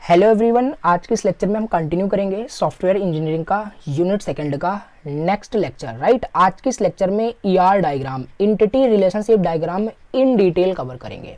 Hello everyone, आज के इस लेक्चर में हम कंटिन्यू करेंगे सॉफ्टवेयर इंजीनियरिंग का यूनिट सेकंड का नेक्स्ट लेक्चर। राइट, आज के इस लेक्चर में ER diagram, entity relationship diagram in detail cover करेंगे।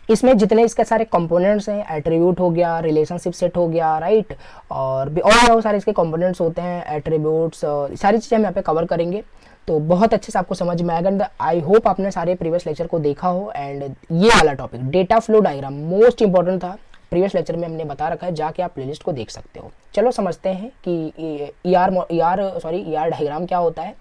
इसमें जितने इसके सारे कंपोनेंट्स हैं, एट्रीब्यूट हो गया, रिलेशनशिप सेट हो गया, राइट, और भी और बहुत सारे इसके कंपोनेंट्स होते हैं, एट्रीब्यूट्स, सारी चीज़ें हम यहाँ पे कवर करेंगे। तो बहुत अच्छे से आपको समझ में आएगा एंड आई होप आपने सारे प्रीवियस लेक्चर को देखा हो। एंड ये वाला topic data flow diagram most important था, प्रीवियस लेक्चर में हमने बता रखा है, जाके आप प्लेलिस्ट को देख सकते हो। चलो समझते हैं कि ईआर डायग्राम क्या होता है,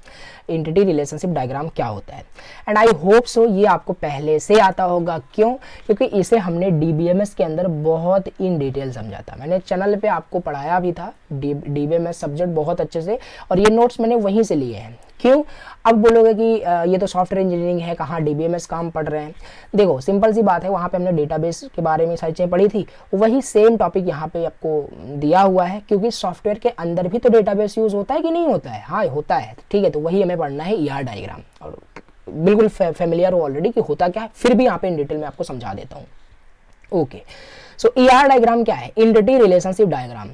एंटिटी रिलेशनशिप डायग्राम क्या होता है। एंड आई होप सो ये आपको पहले से आता होगा। क्यों? क्योंकि इसे हमने डीबीएमएस के अंदर बहुत इन डिटेल समझा था। मैंने चैनल पे आपको पढ़ाया भी था डीबीएमएस सब्जेक्ट बहुत अच्छे से, और ये नोट्स मैंने वहीं से लिए हैं। क्यों? अब बोलोगे कि ये तो सॉफ्टवेयर इंजीनियरिंग है, कहाँ डीबीएमएस का हम पढ़ रहे हैं। देखो सिंपल सी बात है, वहाँ पे हमने डेटाबेस के बारे में सारी चीज़ें पढ़ी थी, वही सेम टॉपिक यहाँ पे आपको दिया हुआ है। क्योंकि सॉफ्टवेयर के अंदर भी तो डेटाबेस यूज होता है कि नहीं होता है? हाँ होता है, ठीक है। तो वही हमें पढ़ना है ईआर डायग्राम, और बिल्कुल फेमिलियर हो ऑलरेडी कि होता क्या है, फिर भी यहाँ पे इन डिटेल में आपको समझा देता हूँ। ओके, सो ईआर डायग्राम क्या है? Entity relationship diagram.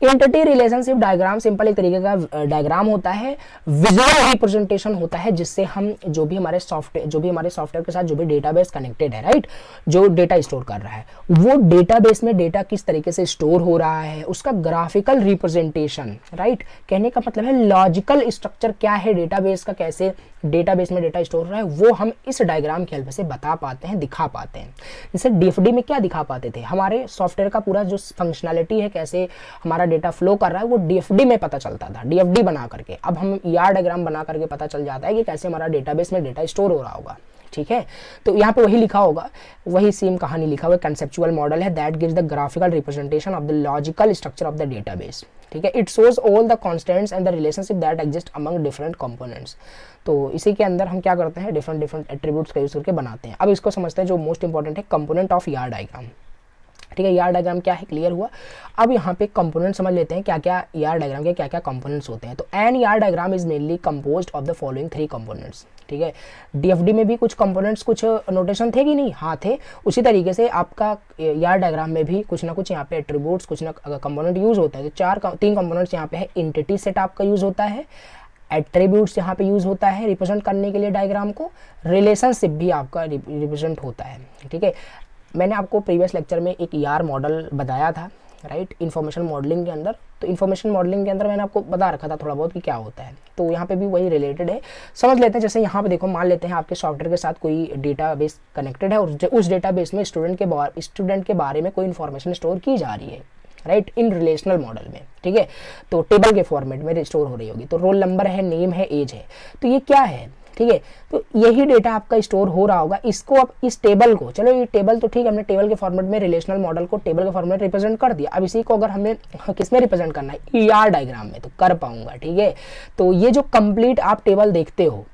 Entity relationship diagram simple एक तरीके का डायग्राम होता है, विजुअल रिप्रेजेंटेशन होता है, जिससे हम जो भी हमारे सॉफ्टवेयर के साथ जो भी डेटाबेस कनेक्टेड है, राइट, जो डेटा स्टोर कर रहा है, वो डेटाबेस में डेटा किस तरीके से स्टोर हो रहा है, उसका ग्राफिकल रिप्रेजेंटेशन, राइट, कहने का मतलब है लॉजिकल स्ट्रक्चर क्या है डेटाबेस का, कैसे डेटाबेस में डेटा स्टोर हो रहा है, वो हम इस डायग्राम के हेल्प से बता पाते हैं, दिखा पाते हैं। जैसे डीएफडी में क्या दिखा पाते थे, हमारे सॉफ्टवेयर का पूरा जो फंक्शनैलिटी है, कैसे हमारा डेटा फ्लो कर रहा है, वो डीएफडी में पता चलता था, डीएफडी बना करके। अब हम ईआर डायग्राम बना करके पता चल जाता है कि कैसे हमारा डेटाबेस में डेटा स्टोर हो रहा होगा। ठीक है, तो यहाँ पे वही लिखा होगा, वही सेम कहानी लिखा हुआ है। कंसेप्चुअल मॉडल है that gives the graphical representation of the logical structure of the database. ठीक है, it shows all the constants and the relationship that exist among different components. तो इसी के अंदर हम क्या करते हैं, डिफरेंट एट्रीब्यूट्स का यूज करके बनाते हैं। अब इसको समझते हैं, जो मोस्ट इंपॉर्टेंट है कंपोनेंट ऑफ ईआर डायग्राम। ठीक है, ईआर डायग्राम क्या है, क्लियर हुआ। अब यहाँ पे कंपोनेंट समझ लेते हैं, क्या क्या ईआर डायग्राम के क्या क्या कंपोनेंट्स होते हैं। तो an ER diagram is mainly composed of the following 3 components. ठीक है, डीएफडी में भी कुछ कंपोनेंट्स, कुछ नोटेशन थे कि नहीं? हाँ थे। उसी तरीके से आपका ईआर डायग्राम में भी कुछ ना कुछ यहाँ पे एट्रीब्यूट्स, कुछ ना कंपोनेंट यूज होता है। तो 3 कंपोनेंट्स यहाँ पे है। एंटिटी सेट आपका यूज होता है, एट्रीब्यूट्स यहाँ पे यूज होता है रिप्रेजेंट करने के लिए डायग्राम को, रिलेशनशिप भी आपका रिप्रेजेंट होता है। ठीक है, मैंने आपको प्रीवियस लेक्चर में एक ईआर मॉडल बताया था, राइट, इन्फॉर्मेशन मॉडलिंग के अंदर। तो इन्फॉर्मेशन मॉडलिंग के अंदर मैंने आपको बता रखा था थोड़ा बहुत कि क्या होता है। तो यहाँ पे भी वही रिलेटेड है, समझ लेते हैं। जैसे यहाँ पे देखो, मान लेते हैं आपके सॉफ्टवेयर के साथ कोई डेटाबेस कनेक्टेड है, और उस डेटाबेस में स्टूडेंट के बारे में कोई इन्फॉर्मेशन स्टोर की जा रही है, राइट, इन रिलेशनल मॉडल में। ठीक है, तो टेबल के फॉर्मेट में स्टोर हो रही होगी। तो रोल नंबर है, नेम है, एज है। तो ये क्या है? ठीक है, तो यही डेटा आपका स्टोर हो रहा होगा। इसको अब इस टेबल को, चलो ये टेबल तो ठीक है, हमने टेबल के फॉर्मेट में रिलेशनल मॉडल को टेबल के फॉर्मेट रिप्रेजेंट कर दिया। अब इसी को अगर हमने किस में रिप्रेजेंट करना है, ईआर डायग्राम में, तो कर पाऊंगा। ठीक है, तो ये जो कंप्लीट आप टेबल देखते हो,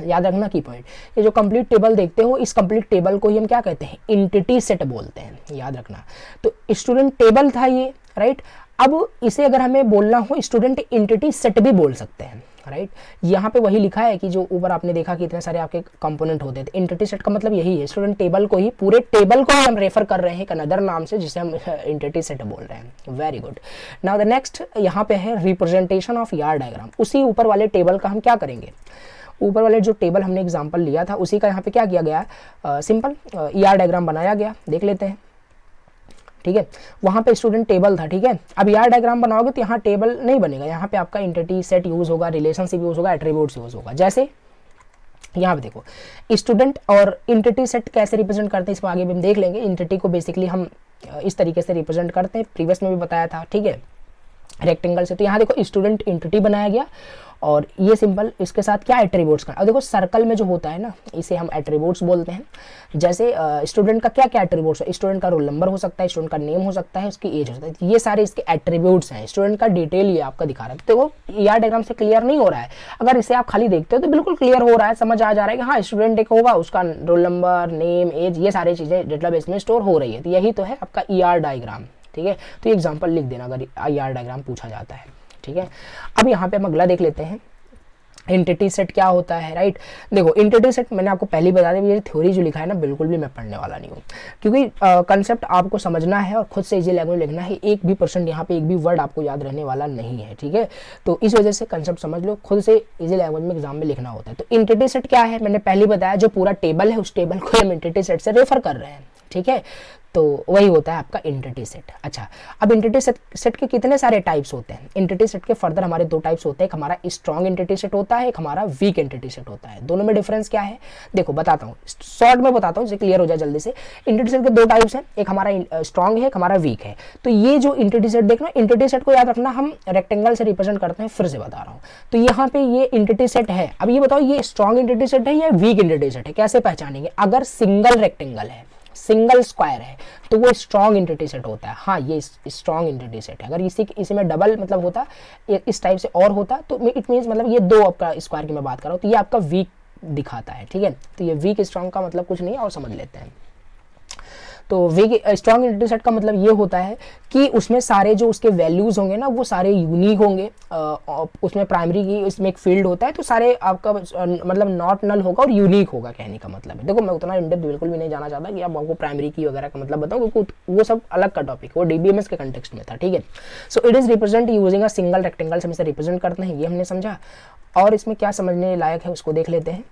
याद रखना की पॉइंट, ये जो कंप्लीट टेबल देखते हो, इस कंप्लीट टेबल को ही हम क्या कहते हैं, एंटिटी सेट बोलते हैं, याद रखना। तो स्टूडेंट टेबल था ये, राइट। अब इसे अगर हमें बोलना हो, स्टूडेंट एंटिटी सेट भी बोल सकते हैं, राइट। यहाँ पे वही लिखा है कि जो ऊपर आपने देखा कि इतने सारे आपके कंपोनेंट होते थे। एंटिटी सेट का मतलब यही है, स्टूडेंट टेबल को ही, पूरे टेबल को ही हम रेफर कर रहे हैं एक अनदर नाम से, जिसे हम एंटिटी सेट बोल रहे हैं। Very good. Now the next यहाँ पे है रिप्रेजेंटेशन ऑफ ईआर डायग्राम। उसी ऊपर वाले टेबल का हम क्या करेंगे, ऊपर वाले जो टेबल हमने एग्जाम्पल लिया था, उसी का यहाँ पे क्या किया गया, सिंपल ईआर डायग्राम बनाया गया। देख लेते हैं। ठीक है, वहाँ पे स्टूडेंट टेबल था। ठीक है, अब ईआर डायग्राम बनाओगे तो यहाँ टेबल नहीं बनेगा, यहाँ पे आपका एंटिटी सेट यूज होगा, रिलेशनशिप यूज होगा, एट्रीब्यूट्स यूज होगा। जैसे यहाँ पे देखो, स्टूडेंट और एंटिटी सेट कैसे रिप्रेजेंट करते हैं, इसको आगे भी हम देख लेंगे। एंटिटी को बेसिकली हम इस तरीके से रिप्रेजेंट करते हैं, प्रीवियस में भी बताया था। ठीक है, रेक्टेंगल से। तो यहाँ देखो स्टूडेंट एंटिटी बनाया गया, और ये सिंपल इसके साथ क्या एट्रीब्यूट्स का। और देखो सर्कल में जो होता है ना, इसे हम एट्रीब्यूट्स बोलते हैं। जैसे स्टूडेंट का क्या क्या एट्रीब्यूट्स है, स्टूडेंट का रोल नंबर हो सकता है, स्टूडेंट का नेम हो सकता है, उसकी एज हो सकता है, ये सारे इसके एट्रीब्यूट्स हैं। स्टूडेंट का डिटेल ये आपका दिखा रहा है। देखो ईआर डायग्राम से क्लियर नहीं हो रहा है, अगर इसे आप खाली देखते हो तो बिल्कुल क्लियर हो रहा है, समझ आ जा रहा है कि हाँ स्टूडेंट एक होगा, उसका रोल नंबर, नेम, एज, ये सारी चीजें डेटाबेस में स्टोर हो रही है। तो यही तो है आपका ईआर डायग्राम। ठीक है, तो ये एग्जाम्पल लिख देना अगर ईआर डायग्राम पूछा जाता है। ठीक है, अब यहाँ पे हम अगला देख लेते हैं, एंटिटी सेट क्या होता है, राइट। देखो एंटिटी सेट मैंने आपको पहले ही बता दिया, ये थ्योरी जो लिखा है ना बिल्कुल भी मैं पढ़ने वाला नहीं हूँ, क्योंकि कंसेप्ट आपको समझना है और खुद से इजी लैंग्वेज लिखना है। 1% यहाँ पे एक भी वर्ड आपको याद रहने वाला नहीं है, ठीक है। तो इस वजह से कंसेप्ट समझ लो, खुद से इजी लैंग्वेज में एग्जाम में लिखना होता है। तो एंटिटी सेट क्या है, मैंने पहले बताया, जो पूरा टेबल है उस टेबल को हम एंटिटी सेट से रेफर कर रहे हैं, ठीक है। तो वही होता है आपका एंटिटी सेट। अच्छा, अब एंटिटी सेट के कितने सारे टाइप्स होते हैं। एंटिटी सेट के फर्दर हमारे दो टाइप्स होते हैं, एक हमारा स्ट्रॉन्ग एंटिटी सेट होता है, एक हमारा वीक एंटिटी सेट होता है। दोनों में डिफरेंस क्या है देखो बताता हूँ, शॉर्ट में बताता हूँ जिससे क्लियर हो जाए जल्दी से। एंटिटी सेट के दो टाइप्स हैं, एक हमारा स्ट्रॉन्ग है, एक हमारा वीक है। तो ये जो एंटिटी सेट देखना, एंटिटी सेट को याद रखना हम रेक्टेंगल से रिप्रेजेंट करते हैं, फिर से बता रहा हूँ। तो यहाँ पे ये एंटिटी सेट है, अब ये बताओ ये स्ट्रॉन्ग एंटिटी सेट है या वीक एंटिटी सेट है, कैसे पहचानेंगे। अगर सिंगल रेक्टेंगल है, सिंगल स्क्वायर है, तो वो स्ट्रॉन्ग एंटिटी सेट होता है। हाँ, ये स्ट्रॉन्ग एंटिटी सेट है। अगर इसी में डबल मतलब होता, इस टाइप से और होता, तो इट मीन्स मतलब ये दो आपका स्क्वायर की मैं बात कर रहा हूँ, तो ये आपका वीक दिखाता है, ठीक है। तो ये वीक स्ट्रॉन्ग का मतलब कुछ नहीं है, और समझ लेते हैं। तो वीक स्ट्रॉन्ग एंटिटी सेट का मतलब ये होता है कि उसमें सारे जो उसके वैल्यूज होंगे ना वो सारे यूनिक होंगे। उसमें प्राइमरी की इसमें एक फील्ड होता है, तो सारे आपका मतलब नॉट नल होगा और यूनिक होगा, कहने का मतलब है। देखो मैं उतना इनडेप्थ बिल्कुल भी नहीं जाना चाहता कि आपको प्राइमरी की वगैरह का मतलब बताऊँ, क्योंकि वो सब अलग का टॉपिक, वो डीबीएमएस के कंटेक्स्ट में था, ठीक है। So it is represent using a single rectangle, से रिप्रेजेंट करते हैं, ये हमने समझा। और इसमें क्या समझने लायक है उसको देख लेते हैं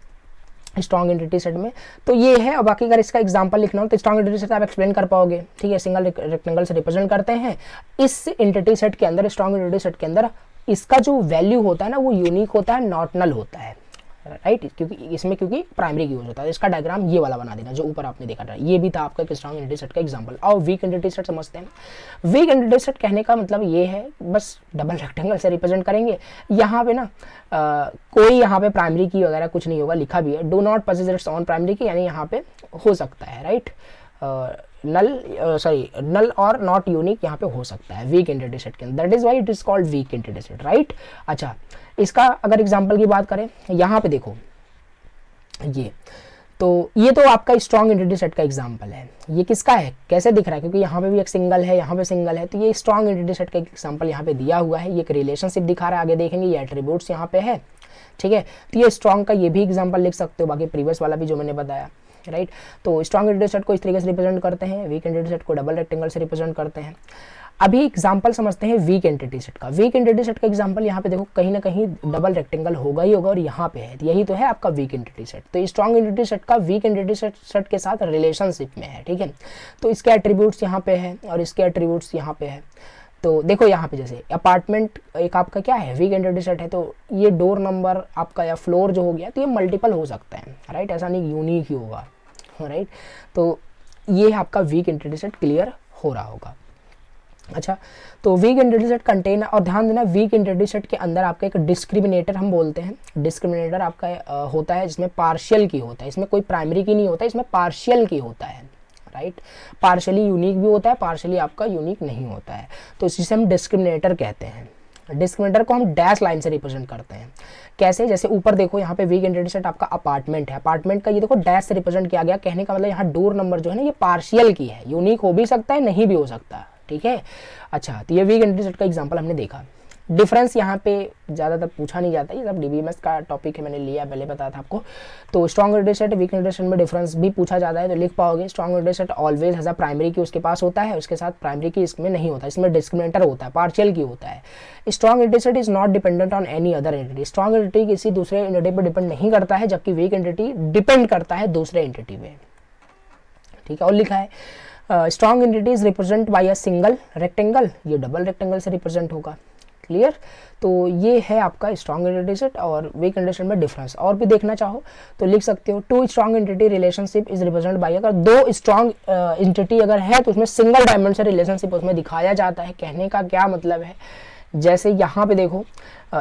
स्ट्रॉन्ग एंटिटी सेट में। तो ये है, और बाकी अगर इसका एग्जांपल लिखना हो तो स्ट्रॉन्ग एंटिटी सेट आप एक्सप्लेन कर पाओगे, ठीक है। सिंगल रेक्टेंगल से रिप्रेजेंट करते हैं। इस एंटिटी सेट के अंदर, स्ट्रॉन्ग एंटिटी सेट के अंदर इसका जो वैल्यू होता है ना वो यूनिक होता है, नॉट नल होता है, राइट। क्योंकि प्राइमरी की यूज होता है। इसका डायग्राम ये वाला बना देना जो ऊपर आपने देखा था, ये भी था आपका एक स्ट्रॉन्ग एंटिटी सेट का एग्जांपल। और वीक एंटिटी सेट समझते हैं। वीक एंटिटी सेट कहने का मतलब ये है, बस डबल रेक्टेंगल से रिप्रेजेंट करेंगे। यहाँ पे ना कोई यहाँ पे प्राइमरी की वगैरह कुछ नहीं होगा, लिखा भी है do not possess its own primary key, यानी यहाँ पे हो सकता है, राइट। नल और नॉट यूनिक यहाँ पे हो सकता है वीक एंटिटी सेट के अंदर, that is why it is called week entity set, right. अच्छा, इसका अगर एग्जांपल की बात करें, यहाँ पे देखो ये तो आपका स्ट्रॉन्ग एंटिटी सेट का एग्जांपल है। ये किसका है, कैसे दिख रहा है, क्योंकि यहाँ पे भी एक सिंगल है, यहाँ पे सिंगल है, तो ये स्ट्रॉन्ग एंटिटी सेट का एग्जांपल यहाँ पे दिया हुआ है। ये एक रिलेशनशिप दिखा रहा है, आगे देखेंगे ये एट्रीब्यूट्स यहाँ पे है, ठीक है। तो ये स्ट्रॉन्ग का ये भी एग्जांपल लिख सकते हो, बाकी प्रीवियस वाला भी जो मैंने बताया, राइट। तो स्ट्रॉन्ग एंटिटी सेट को इस तरीके से रिप्रेजेंट करते हैं, वीक एंटिटी सेट को डबल रेक्टेंगल से रिप्रेजेंट करते हैं। अभी एग्जांपल समझते हैं वीक एंटिटी सेट का। वीक एंटिटी सेट का एग्जांपल यहाँ पे देखो, कहीं ना कहीं डबल रेक्टेंगल होगा ही होगा, और यहाँ पे है, यही तो है आपका वीक एंटिटी सेट। तो स्ट्रॉन्ग एंटिटी सेट का वीक एंटिटी सेट के साथ रिलेशनशिप में है, ठीक है। तो इसके एट्रीब्यूट्स यहाँ पे है और इसके एट्रीब्यूट्स यहाँ पे है। तो देखो यहाँ पे जैसे अपार्टमेंट एक आपका क्या है, वीक एंटिटी सेट है, तो ये डोर नंबर आपका या फ्लोर जो हो गया, तो ये मल्टीपल हो सकता है, राइट। ऐसा नहीं यूनिक ही होगा, राइट। तो ये आपका वीक एंटिटी सेट क्लियर हो रहा होगा। अच्छा, तो वीक एंटिटी सेट कंटेन, और ध्यान देना वीक एंटिटी सेट के अंदर आपका एक डिस्क्रिमिनेटर हम बोलते हैं। डिस्क्रिमिनेटर आपका होता है जिसमें पार्शियल की होता है, इसमें कोई प्राइमरी की नहीं होता, इसमें पार्शियल की होता है, राइट। पार्शियली यूनिक भी होता है, पार्शियली आपका यूनिक नहीं होता है, तो इसे हम डिस्क्रिमिनेटर कहते हैं। डिस्क्रिमिनेटर को हम डैश लाइन से रिप्रेजेंट करते हैं। कैसे, जैसे ऊपर देखो यहाँ पे वीक एंटिटी सेट आपका अपार्टमेंट है, अपार्टमेंट का ये देखो डैश से रिप्रेजेंट किया गया, कहने का मतलब यहाँ डोर नंबर जो है ना ये पार्शियल की है, यूनिक हो भी सकता है नहीं भी हो सकता, ठीक है। अच्छा, तो ये वीक एंटिटी सेट का एग्जांपल हमने देखा। डिफरेंस यहाँ पे ज़्यादातर पूछा नहीं जाता, ये सब डीबीएमएस का टॉपिक है, मैंने लिया पहले बताया था आपको। तो strong entity set week entity set में डिफरेंस भी पूछा जाता है, तो लिख पाओगे strong entity set always has a primary की उसके पास होता है, उसके साथ प्राइमरी की इसमें नहीं होता, इसमें डिस्क्रिमिनेटर होता है, पार्शियल की होता है। Strong entity set is not dependent on any other entity, strong entity किसी दूसरे एंटिटी पर डिपेंड नहीं करता है, जबकि वीक एंटिटी डिपेंड करता है दूसरे एंटिटी पे, ठीक है। और लिखा है strong entity is represent by a single rectangle, ये डबल रेक्टेंगल से रिप्रेजेंट होगा, क्लियर। तो ये है आपका स्ट्रॉन्ग एंटिटी सेट और वीक एंटिटी सेट में डिफरेंस। और भी देखना चाहो तो लिख सकते हो, two strong entity relationship is represent by, अगर दो स्ट्रॉन्ग एंटिटी अगर है तो उसमें सिंगल डायमेंशन रिलेशनशिप उसमें दिखाया जाता है। कहने का क्या मतलब है, जैसे यहाँ पे देखो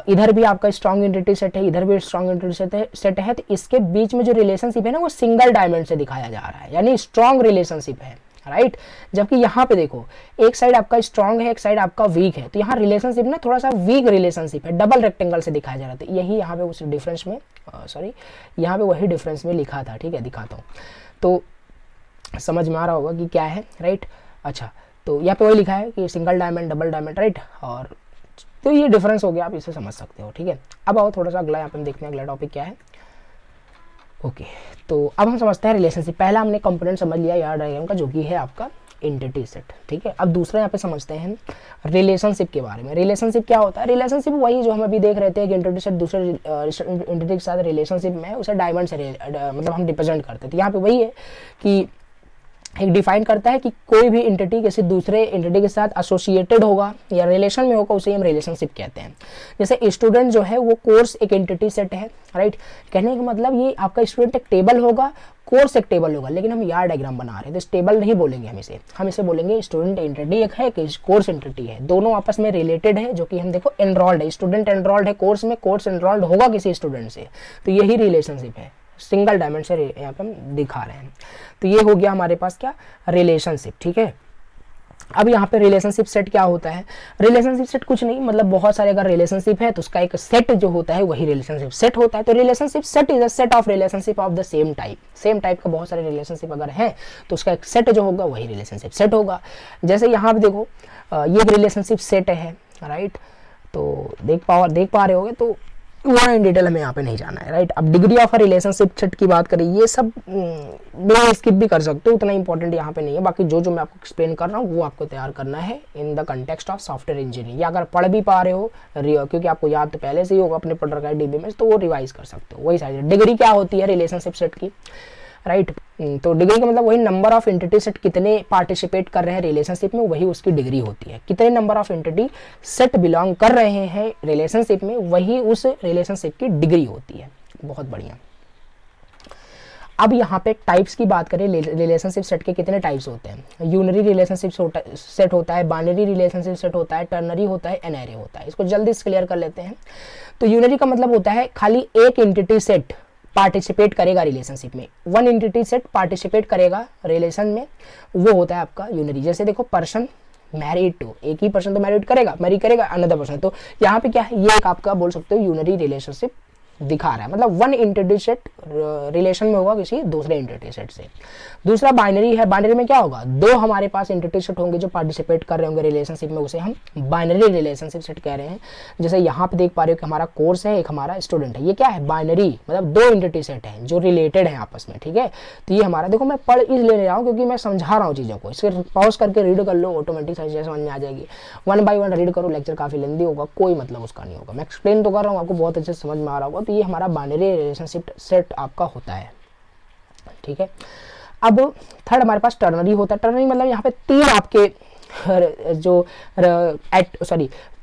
इधर भी आपका स्ट्रॉन्ग एंटिटी सेट है, इधर भी स्ट्रॉन्ग एंटिटी सेट है, तो इसके बीच में जो रिलेशनशिप है ना वो सिंगल डायमेंशन से दिखाया जा रहा है, यानी स्ट्रॉन्ग रिलेशनशिप है, राइट। जबकि यहाँ पे देखो एक साइड आपका स्ट्रॉन्ग है, एक साइड आपका वीक है, तो यहाँ रिलेशनशिप ना थोड़ा सा वीक रिलेशनशिप है, डबल रेक्टेंगल से दिखाया जा रहा था। यही यहाँ पे उस डिफरेंस में यहाँ पे वही डिफरेंस में लिखा था, ठीक है, दिखाता हूँ तो समझ में आ रहा होगा कि क्या है, राइट। अच्छा, तो यहाँ पे वही लिखा है कि single diamond double diamond, right. और तो ये डिफरेंस हो गया, आप इसे समझ सकते हो। ठीक है, अब आओ थोड़ा सा अगला यहाँ पे हम देखते हैं अगला टॉपिक क्या है। ओके, तो अब हम समझते हैं रिलेशनशिप। पहला हमने कंपोनेंट समझ लिया यार डायग्राम का, जो कि है आपका एंटिटी सेट। ठीक है, अब दूसरा यहाँ पे समझते हैं रिलेशनशिप के बारे में। रिलेशनशिप क्या होता है? रिलेशनशिप वही जो हम अभी देख रहे थे कि एंटिटी सेट दूसरे एंटिटी के साथ रिलेशनशिप में है, उसे डायमंड से मतलब हम रिप्रेजेंट करते थे। यहाँ पे वही है कि एक डिफाइन करता है कि कोई भी एंटिटी किसी दूसरे एंटिटी के साथ एसोसिएटेड होगा या रिलेशन में होगा, उसे हम रिलेशनशिप कहते हैं। जैसे स्टूडेंट जो है वो कोर्स एक एंटिटी सेट है, राइट। कहने का मतलब ये आपका स्टूडेंट एक टेबल होगा, कोर्स एक टेबल होगा, लेकिन हम यार डायग्राम बना रहे हैं तो इस टेबल नहीं बोलेंगे हम इसे बोलेंगे स्टूडेंट एंटिटी एक है कि कोर्स एंटिटी है, दोनों आपस में रिलेटेड है। जो कि हम देखो एनरोल्ड है, स्टूडेंट एनरोल्ड है कोर्स में, कोर्स एनरोल्ड होगा किसी स्टूडेंट से, तो यही रिलेशनशिप है। सिंगल डायमंड से यहाँ पे हम दिखा रहे हैं। तो ये हो गया हमारे पास क्या, रिलेशनशिप। ठीक है, अब यहाँ पे रिलेशनशिप सेट क्या होता है? रिलेशनशिप सेट कुछ नहीं, मतलब बहुत सारे अगर रिलेशनशिप है तो उसका एक सेट जो होता है वही रिलेशनशिप सेट होता है। तो relationship set is a set of relationship of the same type. Same type का बहुत सारे रिलेशनशिप अगर है तो उसका एक सेट जो होगा वही रिलेशनशिप सेट होगा। जैसे यहाँ पे देखो ये एक रिलेशनशिप सेट है, राइट। तो देख पा रहे होगे, तो वहाँ इन डिटेल हमें यहाँ पे नहीं जाना है, राइट। अब degree of a relationship set की बात करें, ये सब बिना स्किप भी कर सकते हो, उतना इंपॉर्टेंट यहाँ पे नहीं है। बाकी जो मैं आपको एक्सप्लेन कर रहा हूँ वो आपको तैयार करना है in the context of software engineering, या अगर पढ़ भी पा रहे हो क्योंकि आपको याद तो पहले से ही होगा अपने पढ़ रखा है डीबी में, तो वो रिवाइज कर सकते हो। वही सारी डिग्री क्या होती है रिलेशनशिप सेट की, राइट। तो डिग्री का मतलब वही नंबर ऑफ एंटिटी सेट कितने पार्टिसिपेट कर रहे हैं रिलेशनशिप में, वही उसकी डिग्री होती है। कितने number of entity set belong कर रहे हैं रिलेशनशिप में, वही उस रिलेशनशिप की डिग्री होती है। बहुत बढ़िया। अब यहाँ पे टाइप्स की बात करें, रिलेशनशिप सेट के कितने टाइप्स होते हैं? यूनरी रिलेशनशिप सेट होता है, बाइनरी रिलेशनशिप सेट होता है, टर्नरी होता है, एनएरे होता है। इसको जल्दी से क्लियर कर लेते हैं। तो यूनरी का मतलब होता है खाली एक एंटिटी सेट पार्टिसिपेट करेगा रिलेशनशिप में, वन एंटिटी सेट पार्टिसिपेट करेगा रिलेशन में, वो होता है आपका यूनरी। जैसे देखो पर्सन मैरिड टू, एक ही पर्सन तो मैरी करेगा अनदर पर्सन, तो यहाँ पे क्या है, ये एक आपका बोल सकते हो यूनरी रिलेशनशिप दिखा रहा है, मतलब वन एंटिटी सेट रिलेशन में होगा किसी दूसरे एंटिटी सेट से। दूसरा बाइनरी है, बाइनरी में क्या होगा, दो हमारे पास एंटिटी सेट होंगे जो पार्टिसिपेट कर रहे होंगे रिलेशनशिप में, उसे हम बाइनरी रिलेशनशिप सेट कह रहे हैं। जैसे यहाँ पे देख पा रहे हो कि हमारा कोर्स है, एक हमारा स्टूडेंट है, ये क्या है, बाइनरी, मतलब दो एंटिटी सेट है जो रिलेटेड है आपस में। ठीक है, तो ये हमारा, देखो मैं पढ़ इसलिए ले रहा हूँ क्योंकि मैं समझा रहा हूँ चीज़ों को, इसे पॉज करके रीड कर लो, ऑटोमेटिक समझ में आ जाएगी। वन बाई वन रीड करो, लेक्चर काफी लेंदी होगा, कोई मतलब उसका नहीं होगा, मैं एक्सप्लेन तो कर रहा हूँ, आपको बहुत अच्छे से समझ में आ रहा होगा। तो ये हमारा बाइनरी रिलेशनशिप सेट आपका होता है। ठीक है, अब थर्ड हमारे पास टर्नरी होता है। टर्नरी मतलब यहाँ पे तीन आपके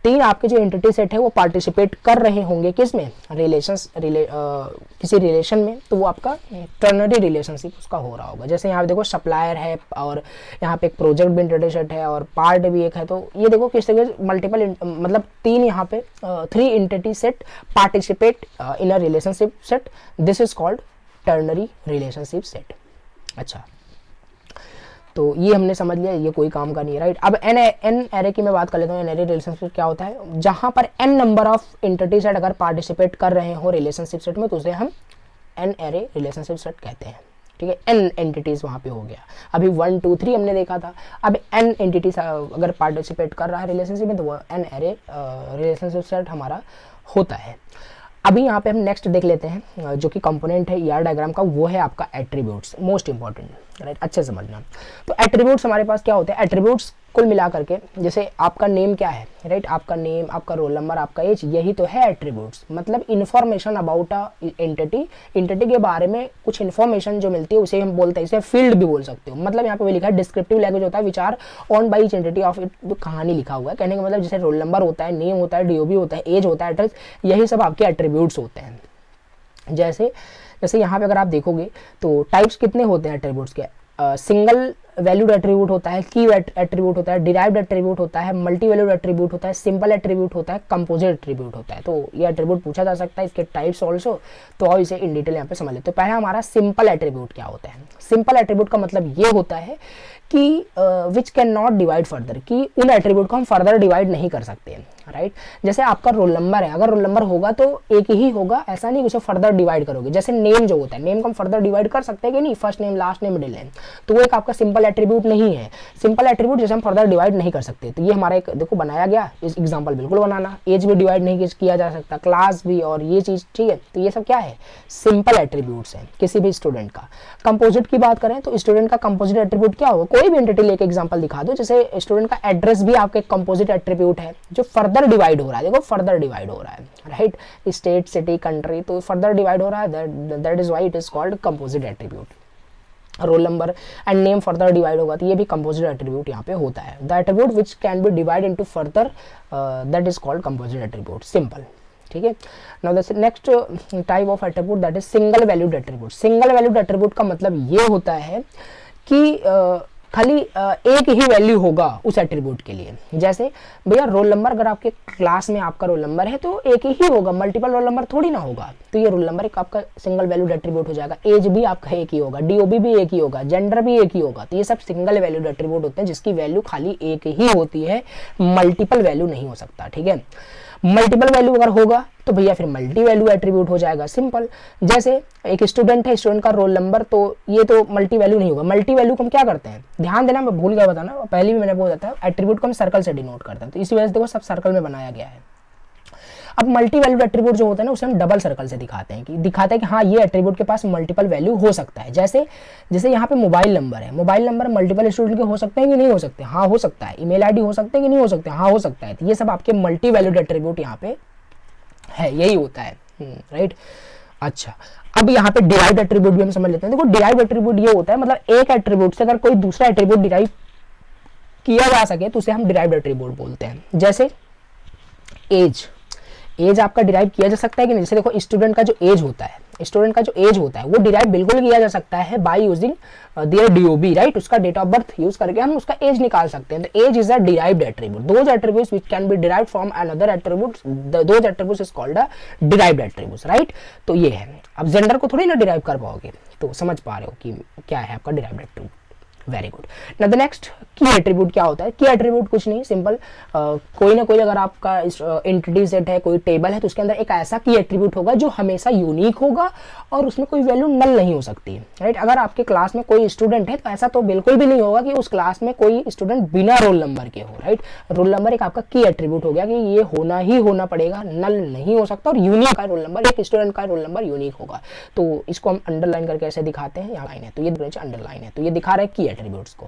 तीन आपके जो एंटिटी सेट है वो पार्टिसिपेट कर रहे होंगे किसमें, किसी रिलेशन में, तो वो आपका टर्नरी रिलेशनशिप उसका हो रहा होगा। जैसे यहाँ पे देखो सप्लायर है, और यहाँ पे एक प्रोजेक्ट भी एंटिटी सेट है, और पार्ट भी एक है। तो ये देखो किस तरह से मल्टीपल, मतलब तीन यहाँ पे three entity set participate in a relationship set, this is called ternary relationship set. अच्छा, तो ये हमने समझ लिया, ये कोई काम का नहीं है, राइट। अब एन एरे की मैं बात कर लेता हूँ। एन एरे रिलेशनशिप क्या होता है, जहां पर N number of entity set अगर पार्टिसिपेट कर रहे हो रिलेशनशिप सेट में, तो उसे हम एन एरे रिलेशनशिप सेट कहते हैं। ठीक है, एन एंटिटीज वहां पे हो गया। अभी 1 2 3 हमने देखा था, अब एन एंटिटीज अगर पार्टिसिपेट कर रहा है रिलेशनशिप में, तो वो एन एरे रिलेशनशिप सेट हमारा होता है। अभी यहाँ पे हम नेक्स्ट देख लेते हैं जो कि कंपोनेंट है ईआर डायग्राम का, वो है आपका एट्रीब्यूट्स, मोस्ट इंपॉर्टेंट, राइट। अच्छे से समझना। तो एट्रीब्यूट्स हमारे पास क्या होते हैं, एट्रीब्यूट्स कुल मिला करके, जैसे आपका नेम क्या है, राइट, आपका नेम, आपका रोल नंबर, आपका एज, यही तो है एट्रीब्यूट्स। मतलब इन्फॉर्मेशन अबाउट अ एंटिटी के बारे में कुछ इन्फॉर्मेशन जो मिलती है उसे हम बोलते हैं, इसे फील्ड भी बोल सकते हो। मतलब यहाँ पे लिखा है डिस्क्रिप्टिव लैंग्वेज होता है, विचार on by each entity of it, जो कहानी लिखा हुआ है। कहने का मतलब जैसे रोल नंबर होता है, नेम होता है, डीओबी होता है, एज होता है, एड्रेस, यही सब आपके एट्रीब्यूट्स होते हैं। जैसे यहाँ पे अगर आप देखोगे तो टाइप्स कितने होते हैं एट्रीब्यूट्स के, सिंगल वैल्यूड एट्रीब्यूट होता है, की एट्रीब्यूट होता है, डिराइव्ड एट्रीब्यूट होता है, मल्टी वैल्यूड एट्रीब्यूट होता है, सिंपल एट्रीब्यूट होता है, कंपोजिट एट्रीब्यूट होता है। तो ये एट्रीब्यूट पूछा जा सकता है, इसके टाइप्स ऑल्सो, तो और इसे इन डिटेल यहाँ पे समझ लेते हैं। पहला हमारा सिंपल एट्रीब्यूट क्या होता है। सिंपल एट्रीब्यूट का मतलब ये होता है कि which can not divide further, कि उन एट्रीब्यूट को हम फर्दर डिवाइड नहीं कर सकते हैं। राइट। जैसे आपका रोल नंबर है, अगर रोल नंबर होगा तो एक ही होगा, ऐसा नहीं उसे फर्दर डिवाइड करोगे। जैसे नेम जो होता है, नेम को हम फर्दर डिवाइड कर सकते हैं कि नहीं, first name, last name, middle name, तो वो एक आपका सिंपल एट्रीब्यूट नहीं है। सिंपल एट्रीब्यूट जैसे हम फर्दर डिवाइड नहीं कर सकते, तो ये हमारा एक देखो बनाया गया, इस एग्जाम्पल बिल्कुल बनाना। एज भी डिवाइड नहीं किया जा सकता, क्लास भी, और ये चीज़, ठीक है। तो ये सब क्या है, सिंपल एट्रीब्यूट्स हैं किसी भी स्टूडेंट का। कंपोजिट की बात करें तो स्टूडेंट का कंपोजिट एट्रीब्यूट क्या होगा, कोई भी एंटिटी लेके एग्जांपल दिखा दो। जैसे स्टूडेंट का एड्रेस भी आपका एक कंपोजिट एट्रीब्यूट है जो फर्दर डिवाइड हो रहा है, देखो फर्दर डिवाइड हो रहा है, राइट। स्टेट, सिटी, कंट्री, तो फर्दर डिवाइड हो रहा है, that is why it is called composite attribute. Roll number and name further divide होगा तो ये भी कंपोजिट एट्रीब्यूट यहाँ पे होता है। The attribute which can be divide into further, that is called composite attribute, simple, ठीक है। Now the next type of attribute that is single valued attribute. Single valued attribute का मतलब ये होता है कि खाली एक ही वैल्यू होगा उस एट्रीब्यूट के लिए। जैसे भैया रोल नंबर, अगर आपके क्लास में आपका रोल नंबर है तो एक ही होगा, मल्टीपल रोल नंबर थोड़ी ना होगा, तो ये रोल नंबर एक आपका सिंगल वैल्यूड एट्रीब्यूट हो जाएगा। एज भी आपका एक ही होगा, डीओबी भी एक ही होगा, जेंडर भी एक ही होगा, तो ये सब सिंगल वैल्यूड एट्रीब्यूट होते हैं जिसकी वैल्यू खाली एक ही होती है, मल्टीपल वैल्यू नहीं हो सकता, ठीक है। मल्टीपल वैल्यू अगर होगा तो भैया फिर मल्टी वैल्यू एट्रीब्यूट हो जाएगा, सिंपल। जैसे एक स्टूडेंट है, स्टूडेंट का रोल नंबर, तो ये तो मल्टी वैल्यू नहीं होगा। मल्टी वैल्यू को हम क्या करते हैं, ध्यान देना, मैं भूल गया बताना, पहले भी मैंने बोला था, एट्रीब्यूट को हम सर्कल से डिनोट करते हैं, तो इसी वजह से देखो सब सर्कल में बनाया गया है। अब मल्टी वैल्यूड एट्रीब्यूट जो होता है ना, उसे हम डबल सर्कल से दिखाते हैं कि हाँ ये एट्रीब्यूट के पास मल्टीपल वैल्यू हो सकता है। जैसे जैसे यहाँ पे मोबाइल नंबर है, मोबाइल नंबर मल्टीपल स्टूडेंट के हो सकते हैं कि नहीं हो सकते, हाँ हो सकता है। ईमेल आईडी हो सकते हैं कि नहीं हो सकते, हाँ हो सकता है। तो ये सब आपके मल्टी वैल्यूड एट्रीब्यूट यहाँ पे है, यही होता है, राइट। अच्छा, अब यहाँ पे डिराइव्ड एट्रीब्यूट भी हम समझ लेते हैं। देखो डिराइव्ड एट्रीब्यूट ये होता है, मतलब एक एट्रीब्यूट से अगर कोई दूसरा एट्रीब्यूट डिराइव किया जा सके तो उसे हम डिराइव्ड एट्रीब्यूट बोलते हैं। जैसे एज आपका डिराइव किया जा सकता है कि नहीं। जैसे देखो स्टूडेंट का जो एज होता है, वो डिराइव बिल्कुल किया जा सकता है by using their DOB, right. उसका डेट ऑफ बर्थ यूज करके हम उसका एज निकाल सकते हैं। तो age is a derived attribute. Those attributes which can be derived from another attribute, those attributes is called a derived attributes, right. तो ये है। अब जेंडर को थोड़ी ना डिराइव कर पाओगे, तो समझ पा रहे हो कि क्या है आपका derived attribute. Very good. Now the next की एट्रीब्यूट क्या होता है। की एट्रीब्यूट कुछ नहीं, सिंपल कोई ना कोई, अगर आपका एंटिटी सेट है, कोई टेबल है, तो उसके अंदर एक ऐसा की एट्रीब्यूट होगा जो हमेशा यूनिक होगा और उसमें कोई वैल्यू नल नहीं हो सकती, राइट। अगर आपके क्लास में कोई स्टूडेंट है तो ऐसा तो बिल्कुल भी नहीं होगा कि उस क्लास में कोई स्टूडेंट बिना रोल नंबर के हो, राइट। रोल नंबर एक आपका की एट्रीब्यूट हो गया कि ये होना ही होना पड़ेगा, नल नहीं हो सकता, और यूनिक का रोल नंबर, एक स्टूडेंट का रोल नंबर यूनिक होगा। तो इसको हम अंडरलाइन करके ऐसे दिखाते हैं, यहाँ लाइन है तो ये अंडरलाइन है, तो ये दिखा रहा है की एट्रीब्यूट्स को,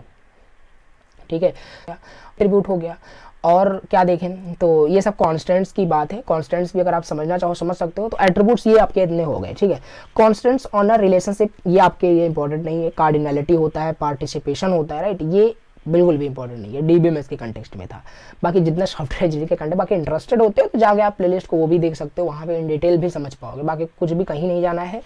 ठीक है। एट्रीब्यूट हो गया। और क्या देखें तो ये सब कांस्टेंट्स की बात है। कांस्टेंट्स भी अगर आप समझना चाहो समझ सकते हो। तो एट्रीब्यूट्स ये आपके इतने हो गए, ठीक है। कांस्टेंट्स ऑन अ रिलेशनशिप, ये आपके ये इंपॉर्टेंट नहीं है। कार्डिनलिटी होता है, पार्टिसिपेशन होता है, राइट। ये बिल्कुल भी इंपॉर्टेंट नहीं है, डीबीएमएस के कंटेक्स्ट में था। बाकी जितना सॉफ्टवेयर इंजीनियरिंग के कंटेक्ट, बाकी इंटरेस्टेड होते हो तो जाके आप प्लेलिस्ट को वो भी देख सकते हो, वहाँ पे इन डिटेल भी समझ पाओगे। बाकी कुछ भी कहीं नहीं जाना है,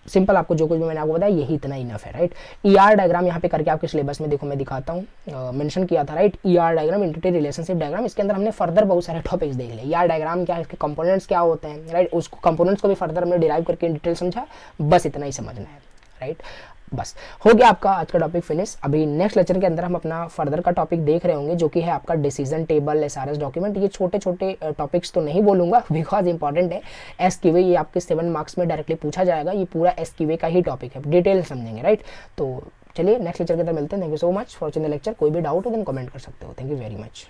सिंपल आपको जो कुछ भी मैंने आपको बताया यही इतना इनफ है, राइट। ईआर डायग्राम यहाँ पे करके आपके सिलेबस में देखो मैं दिखाता हूँ, मेंशन किया था, right. ER diagram, entity relationship diagram, इसके अंदर हमने फर्दर बहुत सारे टॉपिक्स देख लिए। ईआर डायग्राम क्या है, इसके कंपोनेंट्स क्या होते हैं, राइट। उसको कंपोनेंट्स को भी फर्दर हमने डिराइव करके डिटेल समझा, बस इतना ही समझना है, राइट। बस हो गया आपका आज का टॉपिक फिनिश। अभी नेक्स्ट लेक्चर के अंदर हम अपना फर्दर का टॉपिक देख रहे होंगे जो कि है आपका डिसीजन टेबल, एसआरएस डॉक्यूमेंट। ये छोटे छोटे टॉपिक्स तो नहीं बोलूंगा बिकॉज इंपॉर्टेंट है। एसक्यूए ये आपके 7 मार्क्स में डायरेक्टली पूछा जाएगा, ये पूरा एसक्यूए का ही टॉपिक है, डिटेल समझेंगे, राइट। तो चलिए नेक्स्ट लेक्चर के अंदर मिलते हैं। Thank you so much for watching the lecture. कोई भी डाउट हो देन कमेंट कर सकते हो। Thank you very much.